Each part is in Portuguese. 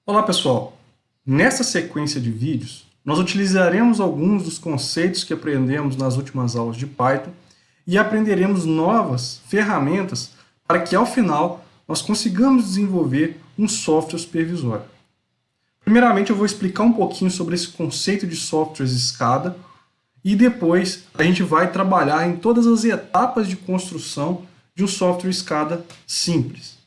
Olá pessoal, nessa sequência de vídeos nós utilizaremos alguns dos conceitos que aprendemos nas últimas aulas de Python e aprenderemos novas ferramentas para que ao final nós consigamos desenvolver um software supervisório. Primeiramente eu vou explicar um pouquinho sobre esse conceito de softwares escada e depois a gente vai trabalhar em todas as etapas de construção de um software escada simples.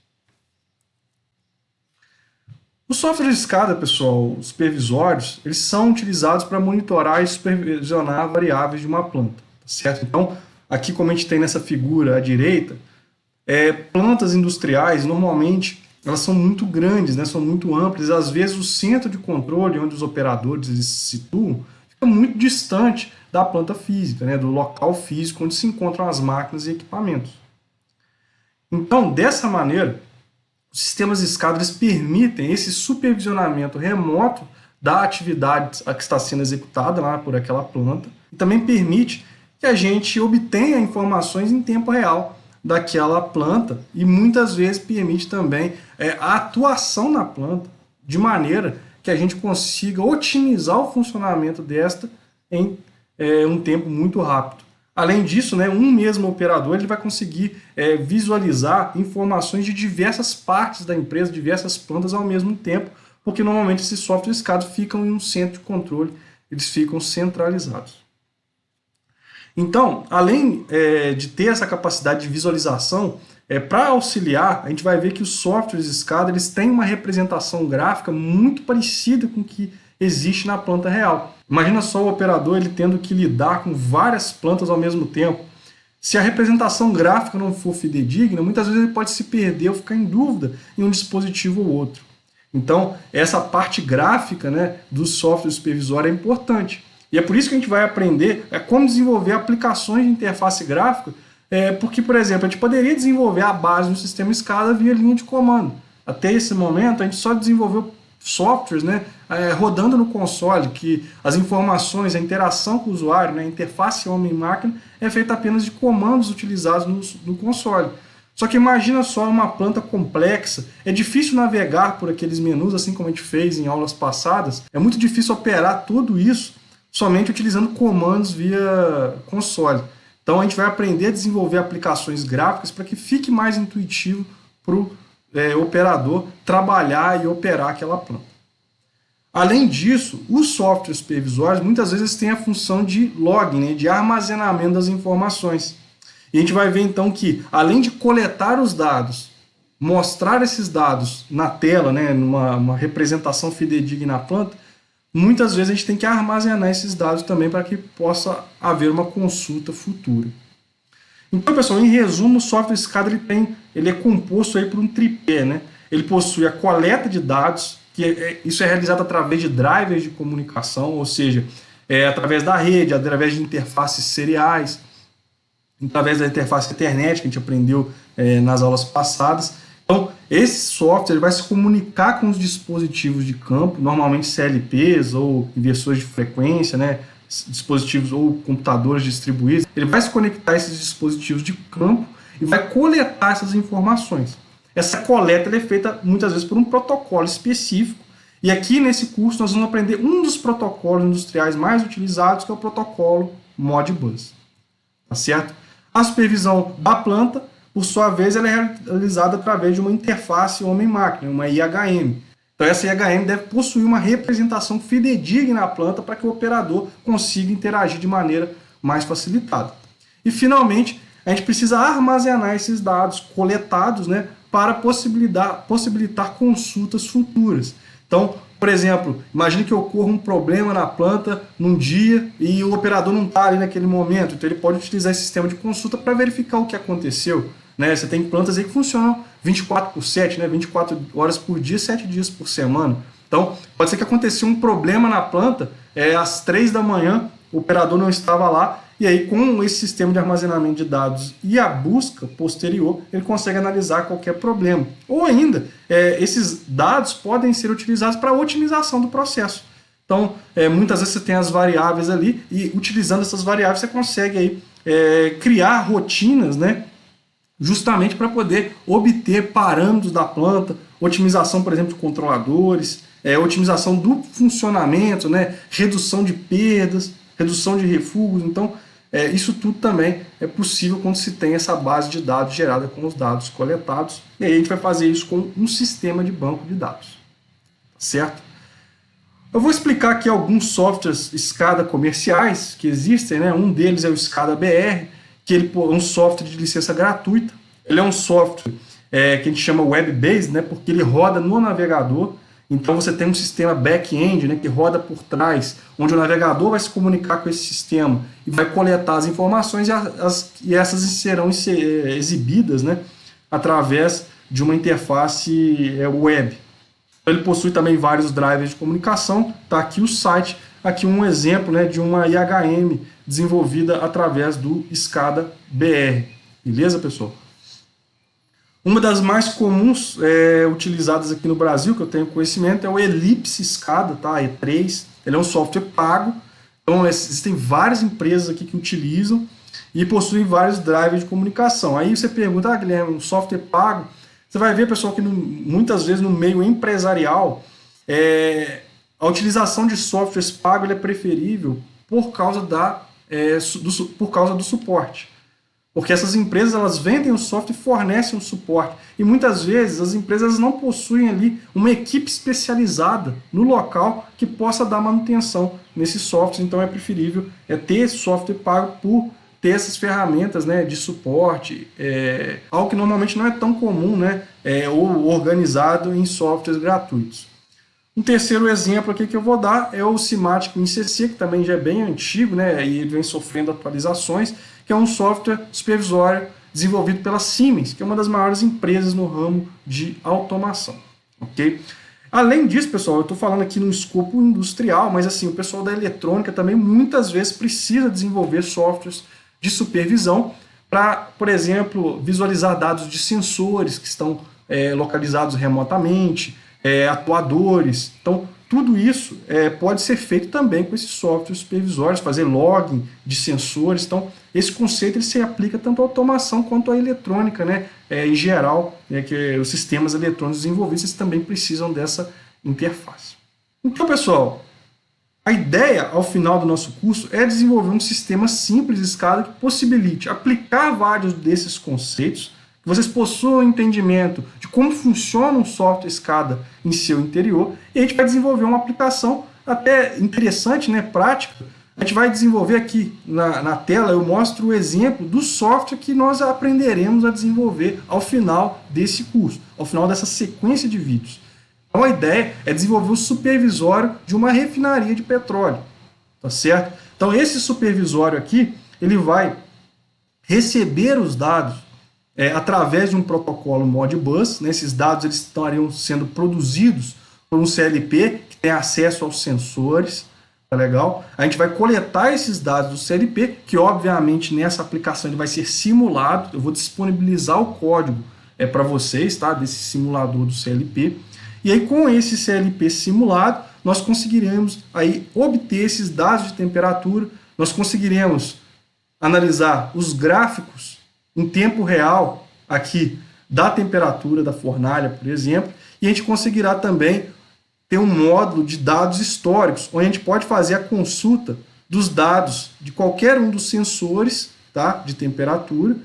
Os softwares de escada, pessoal, os supervisórios, eles são utilizados para monitorar e supervisionar variáveis de uma planta, tá certo? Então, aqui como a gente tem nessa figura à direita, plantas industriais, normalmente, elas são muito grandes, né, são muito amplas, às vezes o centro de controle, onde os operadores eles se situam, fica muito distante da planta física, né, do local físico onde se encontram as máquinas e equipamentos. Então, dessa maneira, os sistemas de escada eles permitem esse supervisionamento remoto da atividade que está sendo executada lá por aquela planta e também permite que a gente obtenha informações em tempo real daquela planta e muitas vezes permite também a atuação na planta de maneira que a gente consiga otimizar o funcionamento desta em um tempo muito rápido. Além disso, né, um mesmo operador ele vai conseguir visualizar informações de diversas partes da empresa, diversas plantas ao mesmo tempo, porque normalmente esses softwares escada ficam em um centro de controle, eles ficam centralizados. Então, além de ter essa capacidade de visualização, para auxiliar, a gente vai ver que os softwares escada eles têm uma representação gráfica muito parecida com o que existe na planta real. Imagina só o operador ele tendo que lidar com várias plantas ao mesmo tempo. Se a representação gráfica não for fidedigna, muitas vezes ele pode se perder ou ficar em dúvida em um dispositivo ou outro. Então, essa parte gráfica, né, do software supervisório é importante. E é por isso que a gente vai aprender como desenvolver aplicações de interface gráfica, porque, por exemplo, a gente poderia desenvolver a base do sistema escada via linha de comando. Até esse momento, a gente só desenvolveu softwares, né, rodando no console, que as informações, a interação com o usuário, né, a interface homem-máquina, é feita apenas de comandos utilizados no console. Só que imagina só uma planta complexa, é difícil navegar por aqueles menus, assim como a gente fez em aulas passadas, é muito difícil operar tudo isso somente utilizando comandos via console. Então a gente vai aprender a desenvolver aplicações gráficas para que fique mais intuitivo para o operador trabalhar e operar aquela planta. Além disso, os softwares supervisórios muitas vezes têm a função de login, né, de armazenamento das informações. E a gente vai ver então que, além de coletar os dados, mostrar esses dados na tela, né, numa representação fidedigna na planta, muitas vezes a gente tem que armazenar esses dados também para que possa haver uma consulta futura. Então, pessoal, em resumo, o software escada ele é composto aí por um tripé, né? Ele possui a coleta de dados, isso é realizado através de drivers de comunicação, ou seja, através da rede, através de interfaces seriais, através da interface Ethernet, que a gente aprendeu nas aulas passadas. Então, esse software vai se comunicar com os dispositivos de campo, normalmente CLPs ou inversores de frequência, né? Dispositivos ou computadores distribuídos, ele vai se conectar a esses dispositivos de campo e vai coletar essas informações. Essa coleta é feita muitas vezes por um protocolo específico, e aqui nesse curso nós vamos aprender um dos protocolos industriais mais utilizados, que é o protocolo Modbus. Tá certo? A supervisão da planta, por sua vez, ela é realizada através de uma interface homem-máquina, uma IHM. Então essa IHM deve possuir uma representação fidedigna na planta para que o operador consiga interagir de maneira mais facilitada. E finalmente, a gente precisa armazenar esses dados coletados, né, para possibilitar consultas futuras. Então, por exemplo, imagine que ocorra um problema na planta num dia e o operador não está ali naquele momento, então ele pode utilizar esse sistema de consulta para verificar o que aconteceu. Né? Você tem plantas aí que funcionam 24/7, né? 24 horas por dia, 7 dias por semana. Então, pode ser que aconteceu um problema na planta, às 3 da manhã, o operador não estava lá, e aí com esse sistema de armazenamento de dados e a busca posterior, ele consegue analisar qualquer problema. Ou ainda, esses dados podem ser utilizados para a otimização do processo. Então, muitas vezes você tem as variáveis ali, e utilizando essas variáveis você consegue aí, criar rotinas, né, justamente para poder obter parâmetros da planta, otimização, por exemplo, de controladores, otimização do funcionamento, né, redução de perdas, redução de refugos. Então, isso tudo também é possível quando se tem essa base de dados gerada com os dados coletados. E aí a gente vai fazer isso com um sistema de banco de dados. Certo? Eu vou explicar aqui alguns softwares SCADA comerciais que existem, né? Um deles é o SCADA BR, que ele é um software de licença gratuita. Ele é um software que a gente chama web-based, né? Porque ele roda no navegador. Então você tem um sistema back-end, né, que roda por trás, onde o navegador vai se comunicar com esse sistema e vai coletar as informações e essas serão exibidas, né, através de uma interface web. Ele possui também vários drivers de comunicação. Está aqui o site, aqui um exemplo, né, de uma IHM desenvolvida através do SCADA BR. Beleza, pessoal? Uma das mais comuns utilizadas aqui no Brasil, que eu tenho conhecimento, é o Ellipse SCADA, tá? E3. Ele é um software pago. Então existem várias empresas aqui que utilizam e possuem vários drivers de comunicação. Aí você pergunta, Guilherme, um software pago? Você vai ver, pessoal, que muitas vezes no meio empresarial, a utilização de softwares pagos é preferível por causa do suporte. Porque essas empresas elas vendem o software e fornecem o suporte. E muitas vezes as empresas não possuem ali uma equipe especializada no local que possa dar manutenção nesses softwares. Então é preferível ter esse software pago por ter essas ferramentas, né, de suporte, algo que normalmente não é tão comum, né, ou organizado em softwares gratuitos. Um terceiro exemplo aqui que eu vou dar é o Simatic WinCC, que também já é bem antigo, né, e ele vem sofrendo atualizações, que é um software supervisório desenvolvido pela Siemens, que é uma das maiores empresas no ramo de automação. Ok? Além disso, pessoal, eu estou falando aqui no escopo industrial, mas assim, o pessoal da eletrônica também muitas vezes precisa desenvolver softwares de supervisão para, por exemplo, visualizar dados de sensores que estão localizados remotamente, atuadores. Então, tudo isso pode ser feito também com esses softwares supervisórios, fazer logging de sensores. Então, esse conceito ele se aplica tanto à automação quanto à eletrônica, né? Em geral, que os sistemas eletrônicos desenvolvidos eles também precisam dessa interface. Então, pessoal, a ideia, ao final do nosso curso, é desenvolver um sistema simples de SCADA que possibilite aplicar vários desses conceitos, que vocês possuam entendimento de como funciona um software SCADA em seu interior, e a gente vai desenvolver uma aplicação até interessante, né, prática. A gente vai desenvolver aqui na tela, eu mostro o exemplo do software que nós aprenderemos a desenvolver ao final desse curso, ao final dessa sequência de vídeos. Então a ideia é desenvolver o supervisório de uma refinaria de petróleo, tá certo? Então esse supervisório aqui, ele vai receber os dados através de um protocolo Modbus, né? Esses dados eles estariam sendo produzidos por um CLP que tem acesso aos sensores, tá legal? A gente vai coletar esses dados do CLP, que obviamente nessa aplicação ele vai ser simulado, eu vou disponibilizar o código para vocês, tá? Desse simulador do CLP. E aí, com esse CLP simulado, nós conseguiremos aí obter esses dados de temperatura, nós conseguiremos analisar os gráficos em tempo real aqui da temperatura da fornalha, por exemplo, e a gente conseguirá também ter um módulo de dados históricos, onde a gente pode fazer a consulta dos dados de qualquer um dos sensores, tá, de temperatura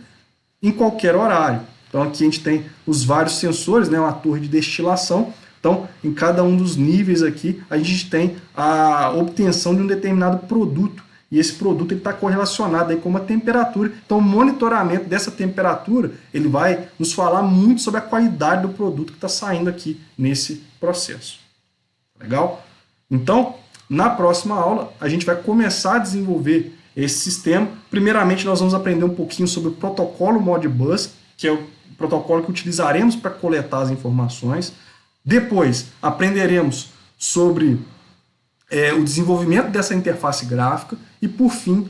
em qualquer horário. Então aqui a gente tem os vários sensores, né, uma torre de destilação. Então, em cada um dos níveis aqui, a gente tem a obtenção de um determinado produto. E esse produto está correlacionado aí com uma temperatura. Então, o monitoramento dessa temperatura, ele vai nos falar muito sobre a qualidade do produto que está saindo aqui nesse processo. Legal? Então, na próxima aula, a gente vai começar a desenvolver esse sistema. Primeiramente, nós vamos aprender um pouquinho sobre o protocolo Modbus, que é o protocolo que utilizaremos para coletar as informações. Depois, aprenderemos sobre o desenvolvimento dessa interface gráfica e, por fim,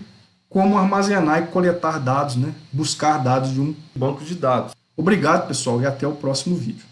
como armazenar e coletar dados, né? Buscar dados de um banco de dados. Obrigado, pessoal, e até o próximo vídeo.